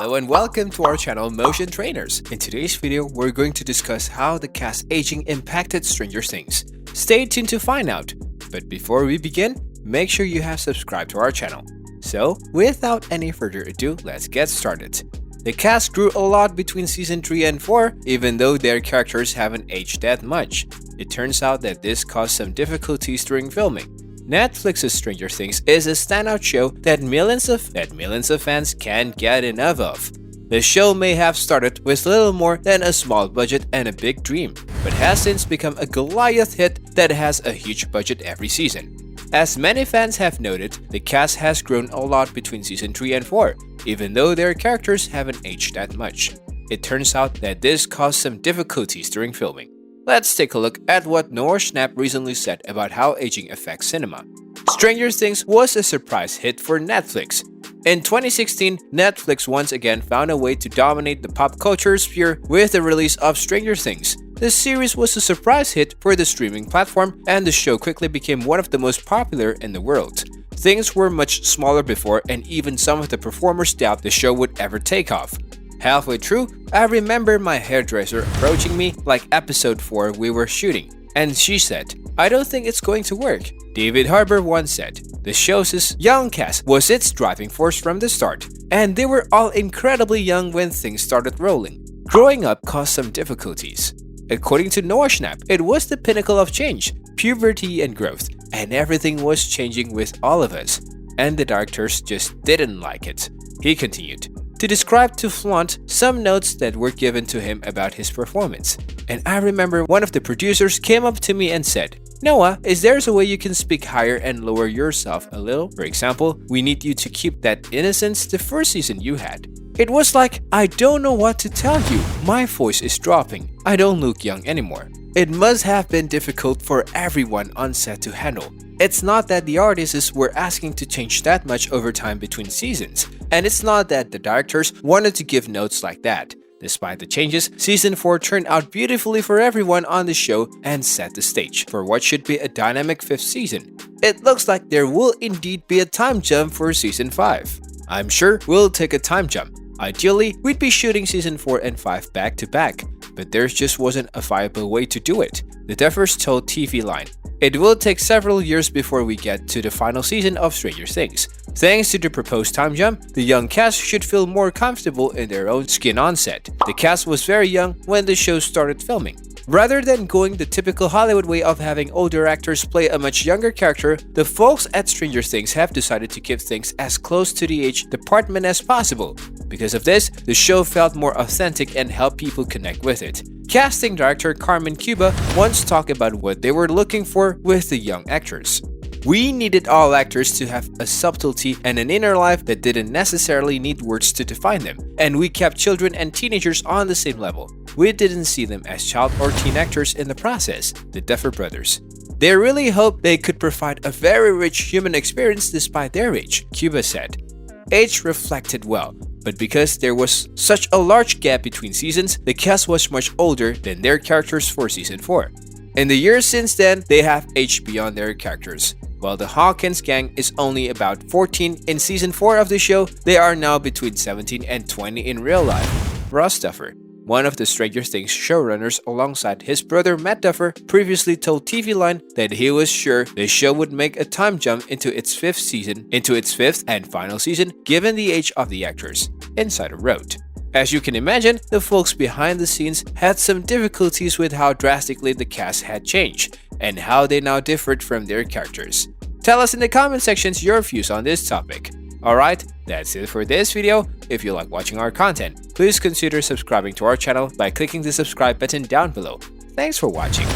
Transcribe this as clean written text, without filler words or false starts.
Hello and welcome to our channel Motion Trainers. In today's video, we're going to discuss how the cast aging impacted Stranger Things. Stay tuned to find out. But before we begin, make sure you have subscribed to our channel. So, without any further ado, let's get started. The cast grew a lot between season 3 and 4, even though their characters haven't aged that much. It turns out that this caused some difficulties during filming. Netflix's Stranger Things is a standout show that millions of fans can't get enough of. The show may have started with little more than a small budget and a big dream, but has since become a Goliath hit that has a huge budget every season. As many fans have noted, the cast has grown a lot between season 3 and 4, even though their characters haven't aged that much. It turns out that this caused some difficulties during filming. Let's take a look at what Noah Schnapp recently said about how aging affects cinema. Stranger Things was a surprise hit for Netflix. In 2016, Netflix once again found a way to dominate the pop culture sphere with the release of Stranger Things. The series was a surprise hit for the streaming platform, and the show quickly became one of the most popular in the world. Things were much smaller before, and even some of the performers doubt the show would ever take off. Halfway through, I remember my hairdresser approaching me like episode 4 we were shooting, and she said, "I don't think it's going to work." David Harbour once said, "The show's young cast was its driving force from the start, and they were all incredibly young when things started rolling. Growing up caused some difficulties." According to Noah Schnapp, it was the pinnacle of change, puberty and growth, and everything was changing with all of us, and the directors just didn't like it. He continued to describe to flaunt some notes that were given to him about his performance. And I remember one of the producers came up to me and said, "Noah, is there a way you can speak higher and lower yourself a little? For example, we need you to keep that innocence the first season you had." It was like, I don't know what to tell you. My voice is dropping. I don't look young anymore. It must have been difficult for everyone on set to handle. It's not that the artists were asking to change that much over time between seasons, and it's not that the directors wanted to give notes like that. Despite the changes, season 4 turned out beautifully for everyone on the show and set the stage for what should be a dynamic 5th season. It looks like there will indeed be a time jump for season 5. I'm sure we'll take a time jump. Ideally, we'd be shooting season 4 and 5 back to back, but there just wasn't a viable way to do it, the Duffers told TV Line. It will take several years before we get to the final season of Stranger Things. Thanks to the proposed time jump, the young cast should feel more comfortable in their own skin on set. The cast was very young when the show started filming. Rather than going the typical Hollywood way of having older actors play a much younger character, the folks at Stranger Things have decided to keep things as close to the age department as possible. Because of this, the show felt more authentic and helped people connect with it. Casting director Carmen Cuba once talked about what they were looking for with the young actors. "We needed all actors to have a subtlety and an inner life that didn't necessarily need words to define them, and we kept children and teenagers on the same level. We didn't see them as child or teen actors in the process," the Duffer brothers. They really hoped they could provide a very rich human experience despite their age, Cuba said. Age reflected well, but because there was such a large gap between seasons, the cast was much older than their characters for season 4. In the years since then, they have aged beyond their characters. While the Hawkins gang is only about 14 in season 4 of the show, they are now between 17 and 20 in real life. Ross Duffer, one of the Stranger Things showrunners alongside his brother Matt Duffer, previously told TV Line that he was sure the show would make a time jump into its 5th and final season given the age of the actors, Insider wrote. As you can imagine, the folks behind the scenes had some difficulties with how drastically the cast had changed and how they now differed from their characters. Tell us in the comment sections your views on this topic. Alright, that's it for this video. If you like watching our content, please consider subscribing to our channel by clicking the subscribe button down below. Thanks for watching.